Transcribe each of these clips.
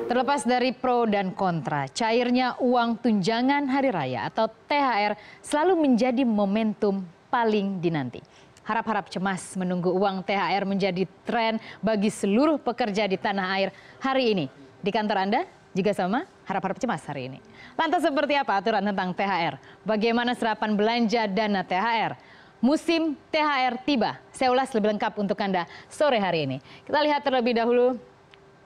Terlepas dari pro dan kontra, cairnya uang tunjangan hari raya atau THR selalu menjadi momentum paling dinanti. Harap-harap cemas menunggu uang THR menjadi tren bagi seluruh pekerja di tanah air hari ini. Di kantor Anda juga sama, harap-harap cemas hari ini. Lantas seperti apa aturan tentang THR? Bagaimana serapan belanja dana THR? Musim THR tiba. Saya ulas lebih lengkap untuk Anda sore hari ini. Kita lihat terlebih dahulu.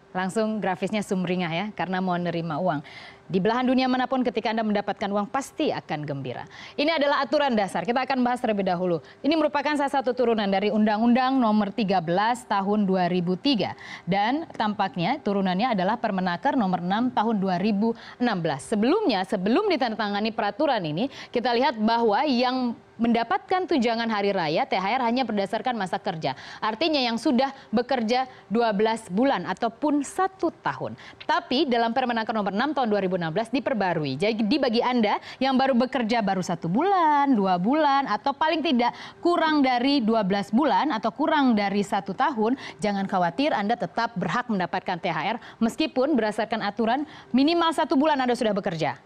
Langsung grafisnya sumringah ya, karena mau nerima uang. Di belahan dunia manapun ketika Anda mendapatkan uang pasti akan gembira. Ini adalah aturan dasar, kita akan bahas terlebih dahulu. Ini merupakan salah satu turunan dari Undang-Undang Nomor 13 Tahun 2003. Dan tampaknya turunannya adalah Permenaker Nomor 6 Tahun 2016. Sebelumnya, sebelum ditandatangani peraturan ini, kita lihat bahwa yang mendapatkan tunjangan hari raya THR hanya berdasarkan masa kerja. Artinya yang sudah bekerja 12 bulan ataupun 1 tahun. Tapi dalam Permenaker Nomor 6 Tahun 2016 diperbarui. Jadi bagi Anda yang baru bekerja baru 1 bulan, 2 bulan, atau paling tidak kurang dari 12 bulan atau kurang dari 1 tahun, jangan khawatir, Anda tetap berhak mendapatkan THR meskipun berdasarkan aturan minimal 1 bulan Anda sudah bekerja.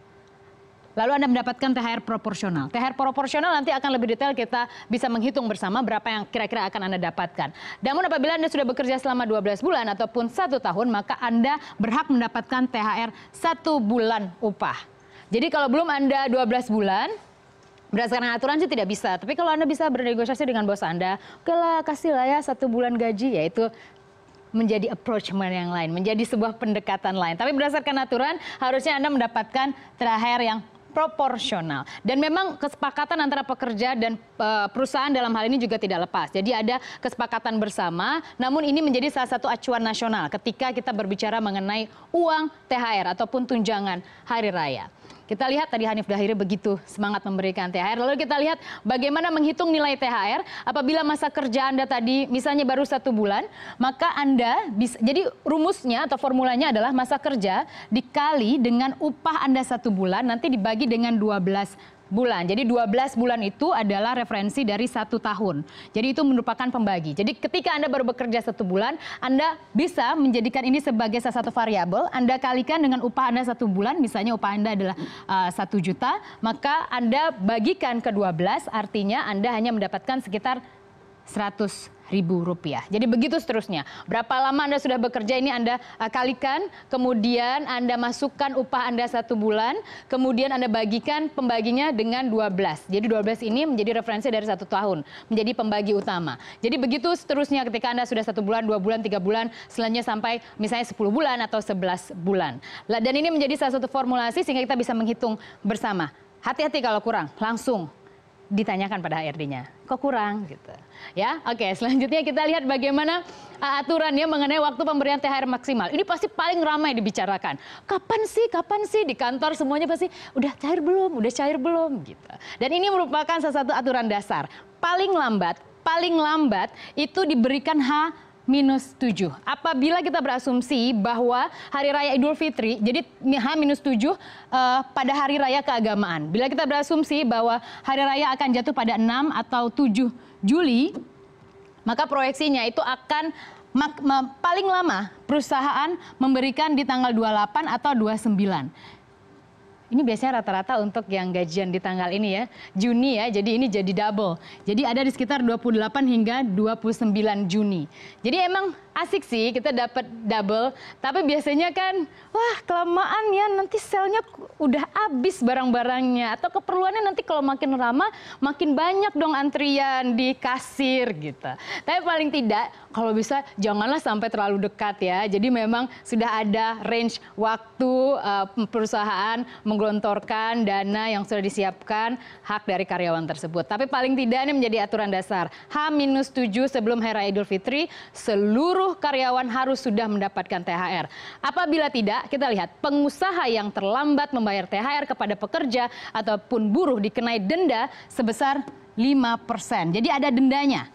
Lalu Anda mendapatkan THR proporsional. THR proporsional nanti akan lebih detail, kita bisa menghitung bersama berapa yang kira-kira akan Anda dapatkan. Namun apabila Anda sudah bekerja selama 12 bulan ataupun 1 tahun, maka Anda berhak mendapatkan THR 1 bulan upah. Jadi kalau belum Anda 12 bulan, berdasarkan aturan sih tidak bisa. Tapi kalau Anda bisa bernegosiasi dengan bos Anda, oke lah kasihlah ya 1 bulan gaji, yaitu menjadi approachment yang lain, menjadi sebuah pendekatan lain. Tapi berdasarkan aturan, harusnya Anda mendapatkan THR yang proporsional. Dan memang kesepakatan antara pekerja dan perusahaan dalam hal ini juga tidak lepas. Jadi ada kesepakatan bersama, namun ini menjadi salah satu acuan nasional ketika kita berbicara mengenai uang THR ataupun tunjangan hari raya. Kita lihat tadi Hanif Dahiri begitu semangat memberikan THR. Lalu kita lihat bagaimana menghitung nilai THR. Apabila masa kerja Anda tadi misalnya baru 1 bulan, maka Anda bisa, jadi rumusnya atau formulanya adalah masa kerja dikali dengan upah Anda 1 bulan, nanti dibagi dengan 12 bulan. Jadi 12 bulan itu adalah referensi dari 1 tahun. Jadi itu merupakan pembagi. Jadi ketika Anda baru bekerja 1 bulan, Anda bisa menjadikan ini sebagai salah satu variabel. Anda kalikan dengan upah Anda 1 bulan, misalnya upah Anda adalah 1 juta, maka Anda bagikan ke 12, artinya Anda hanya mendapatkan sekitar 100.000 rupiah. Jadi begitu seterusnya. Berapa lama Anda sudah bekerja ini Anda kalikan, kemudian Anda masukkan upah Anda 1 bulan, kemudian Anda bagikan pembaginya dengan 12. Jadi 12 ini menjadi referensi dari 1 tahun, menjadi pembagi utama. Jadi begitu seterusnya ketika Anda sudah 1 bulan, 2 bulan, 3 bulan, selanjutnya sampai misalnya 10 bulan atau 11 bulan. Dan ini menjadi salah satu formulasi sehingga kita bisa menghitung bersama. Hati-hati kalau kurang, langsung ditanyakan pada HRD-nya, kok kurang gitu. Ya, oke. Selanjutnya kita lihat bagaimana aturannya mengenai waktu pemberian THR maksimal. Ini pasti paling ramai dibicarakan. Kapan sih di kantor semuanya pasti udah cair belum gitu. Dan ini merupakan salah satu aturan dasar. Paling lambat itu diberikan H-7. Apabila kita berasumsi bahwa Hari Raya Idul Fitri, jadi H-7 pada Hari Raya keagamaan. Bila kita berasumsi bahwa Hari Raya akan jatuh pada 6 atau 7 Juli, maka proyeksinya itu akan paling lama perusahaan memberikan di tanggal 28 atau 29. Ini biasanya rata-rata untuk yang gajian di tanggal ini ya, Juni ya, jadi ini jadi double. Jadi ada di sekitar 28 hingga 29 Juni. Jadi emang asik sih kita dapat double, tapi biasanya kan, wah kelamaan ya nanti selnya udah habis barang-barangnya. Atau keperluannya nanti kalau makin lama, makin banyak dong antrian di kasir gitu. Tapi paling tidak, kalau bisa janganlah sampai terlalu dekat ya. Jadi memang sudah ada range waktu perusahaan menggelontorkan dana yang sudah disiapkan hak dari karyawan tersebut. Tapi paling tidak ini menjadi aturan dasar. H-7 sebelum Hari Raya Idul Fitri, seluruh karyawan harus sudah mendapatkan THR. Apabila tidak, kita lihat pengusaha yang terlambat membayar THR kepada pekerja ataupun buruh dikenai denda sebesar 5%. Jadi ada dendanya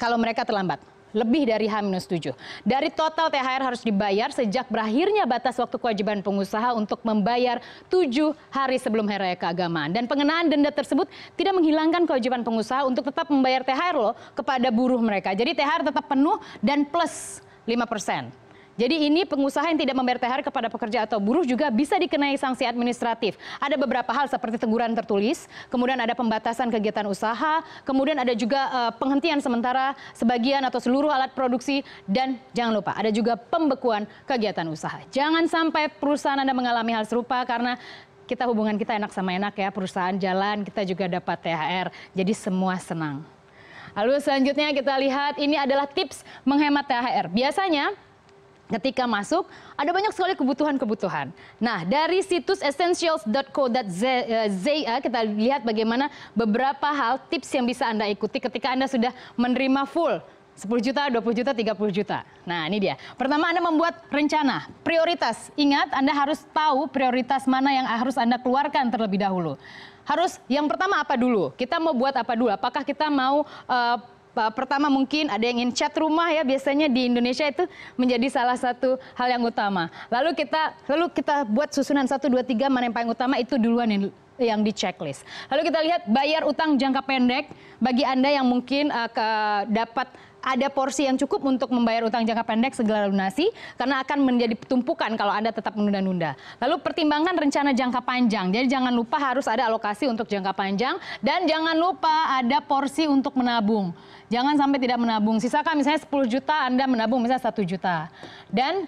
kalau mereka terlambat. Lebih dari H-7. Dari total THR harus dibayar sejak berakhirnya batas waktu kewajiban pengusaha untuk membayar 7 hari sebelum Hari Raya Keagamaan. Dan pengenaan denda tersebut tidak menghilangkan kewajiban pengusaha untuk tetap membayar THR loh kepada buruh mereka. Jadi THR tetap penuh dan plus 5%. Jadi ini pengusaha yang tidak membayar THR kepada pekerja atau buruh juga bisa dikenai sanksi administratif. Ada beberapa hal seperti teguran tertulis, kemudian ada pembatasan kegiatan usaha, kemudian ada juga penghentian sementara sebagian atau seluruh alat produksi, dan jangan lupa ada juga pembekuan kegiatan usaha. Jangan sampai perusahaan Anda mengalami hal serupa karena hubungan kita enak sama enak ya, perusahaan jalan, kita juga dapat THR, jadi semua senang. Lalu selanjutnya kita lihat ini adalah tips menghemat THR. Biasanya ketika masuk, ada banyak sekali kebutuhan-kebutuhan. Nah, dari situs essentials.co.za kita lihat bagaimana beberapa hal tips yang bisa Anda ikuti ketika Anda sudah menerima full 10 juta, 20 juta, 30 juta. Nah, ini dia. Pertama, Anda membuat rencana, prioritas. Ingat, Anda harus tahu prioritas mana yang harus Anda keluarkan terlebih dahulu. Yang pertama apa dulu? Kita mau buat apa dulu? Apakah kita mau pertama mungkin ada yang ingin cat rumah ya, biasanya di Indonesia itu menjadi salah satu hal yang utama. Lalu kita buat susunan 1, 2, 3 mana yang paling utama, itu duluan yang di checklist. Lalu kita lihat bayar utang jangka pendek bagi Anda yang mungkin dapat ada porsi yang cukup untuk membayar utang jangka pendek segera lunasi karena akan menjadi tumpukan kalau Anda tetap menunda-nunda. Lalu pertimbangkan rencana jangka panjang. Jadi jangan lupa harus ada alokasi untuk jangka panjang dan jangan lupa ada porsi untuk menabung. Jangan sampai tidak menabung. Sisakan misalnya 10 juta, Anda menabung misalnya 1 juta. Dan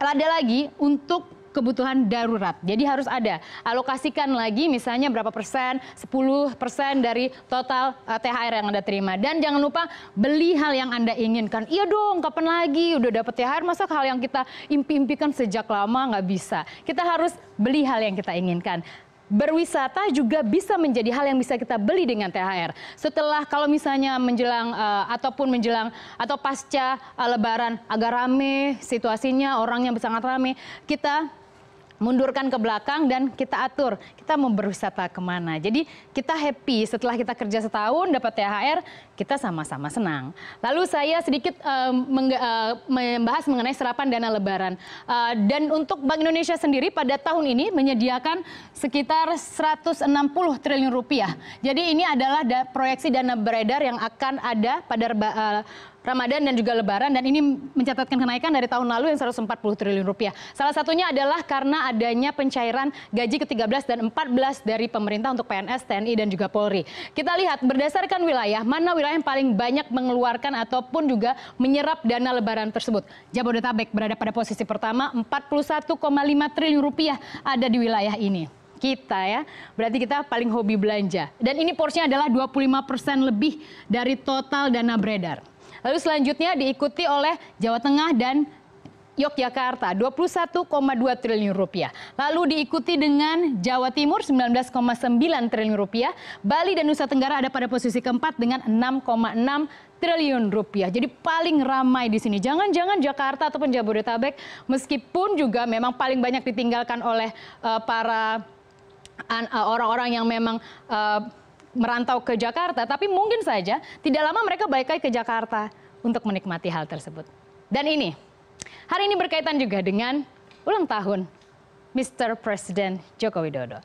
ada lagi untuk kebutuhan darurat. Jadi harus ada. Alokasikan lagi misalnya berapa persen, 10% dari total THR yang Anda terima. Dan jangan lupa beli hal yang Anda inginkan. Iya dong, kapan lagi? Udah dapat THR, masa hal yang kita impi-impikan sejak lama nggak bisa. Kita harus beli hal yang kita inginkan. Berwisata juga bisa menjadi hal yang bisa kita beli dengan THR. Setelah kalau misalnya menjelang atau pasca Lebaran agak rame situasinya, orangnya sangat rame, kita mundurkan ke belakang dan kita atur kita mau berwisata kemana. Jadi kita happy setelah kita kerja setahun dapat THR, kita sama-sama senang. Lalu saya sedikit membahas mengenai serapan dana Lebaran. Dan untuk Bank Indonesia sendiri pada tahun ini menyediakan sekitar 160 triliun rupiah. Jadi ini adalah proyeksi dana beredar yang akan ada pada Ramadan dan juga Lebaran, dan ini mencatatkan kenaikan dari tahun lalu yang 140 triliun rupiah. Salah satunya adalah karena adanya pencairan gaji ke-13 dan 14 dari pemerintah untuk PNS, TNI, dan juga Polri. Kita lihat berdasarkan wilayah, mana wilayah yang paling banyak mengeluarkan ataupun juga menyerap dana Lebaran tersebut. Jabodetabek berada pada posisi pertama, 41,5 triliun rupiah ada di wilayah ini. Kita ya, berarti kita paling hobi belanja. Dan ini porsinya adalah 25% lebih dari total dana beredar. Lalu selanjutnya diikuti oleh Jawa Tengah dan Yogyakarta 21,2 triliun rupiah. Lalu diikuti dengan Jawa Timur 19,9 triliun rupiah. Bali dan Nusa Tenggara ada pada posisi keempat dengan 6,6 triliun rupiah. Jadi paling ramai di sini. Jangan-jangan Jakarta ataupun Jabodetabek meskipun juga memang paling banyak ditinggalkan oleh para orang-orang yang memang merantau ke Jakarta, tapi mungkin saja tidak lama mereka balik lagi ke Jakarta untuk menikmati hal tersebut. Dan hari ini berkaitan juga dengan ulang tahun Mr. Presiden Joko Widodo.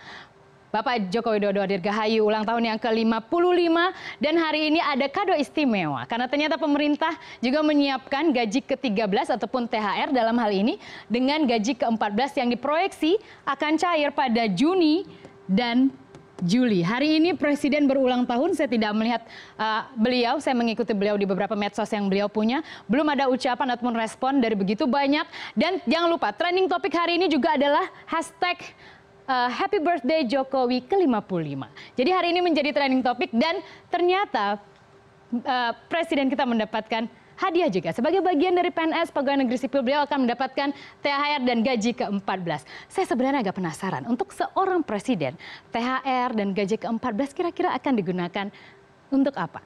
Bapak Joko Widodo Dirgahayu ulang tahun yang ke-55 dan hari ini ada kado istimewa karena ternyata pemerintah juga menyiapkan gaji ke-13 ataupun THR dalam hal ini dengan gaji ke-14 yang diproyeksi akan cair pada Juni dan Juli. Hari ini Presiden berulang tahun, saya tidak melihat beliau, saya mengikuti beliau di beberapa medsos yang beliau punya. Belum ada ucapan ataupun respon dari begitu banyak. Dan jangan lupa, trending topik hari ini juga adalah hashtag Happy Birthday Jokowi ke-55. Jadi hari ini menjadi trending topik dan ternyata Presiden kita mendapatkan hadiah juga. Sebagai bagian dari PNS, pegawai negeri sipil, beliau akan mendapatkan THR dan gaji ke-14. Saya sebenarnya agak penasaran, untuk seorang presiden, THR dan gaji ke-14 kira-kira akan digunakan untuk apa?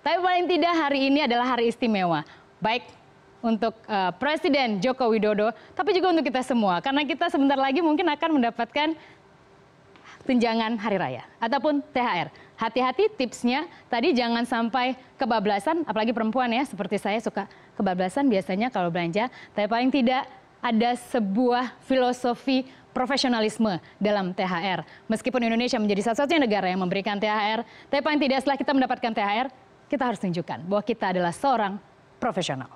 Tapi paling tidak hari ini adalah hari istimewa. Baik untuk Presiden Joko Widodo, tapi juga untuk kita semua. Karena kita sebentar lagi mungkin akan mendapatkan tunjangan hari raya ataupun THR. Hati-hati tipsnya, tadi jangan sampai kebablasan, apalagi perempuan ya, seperti saya suka kebablasan biasanya kalau belanja. Tapi paling tidak ada sebuah filosofi profesionalisme dalam THR. Meskipun Indonesia menjadi satu-satunya negara yang memberikan THR, tapi paling tidak setelah kita mendapatkan THR, kita harus tunjukkan bahwa kita adalah seorang profesional.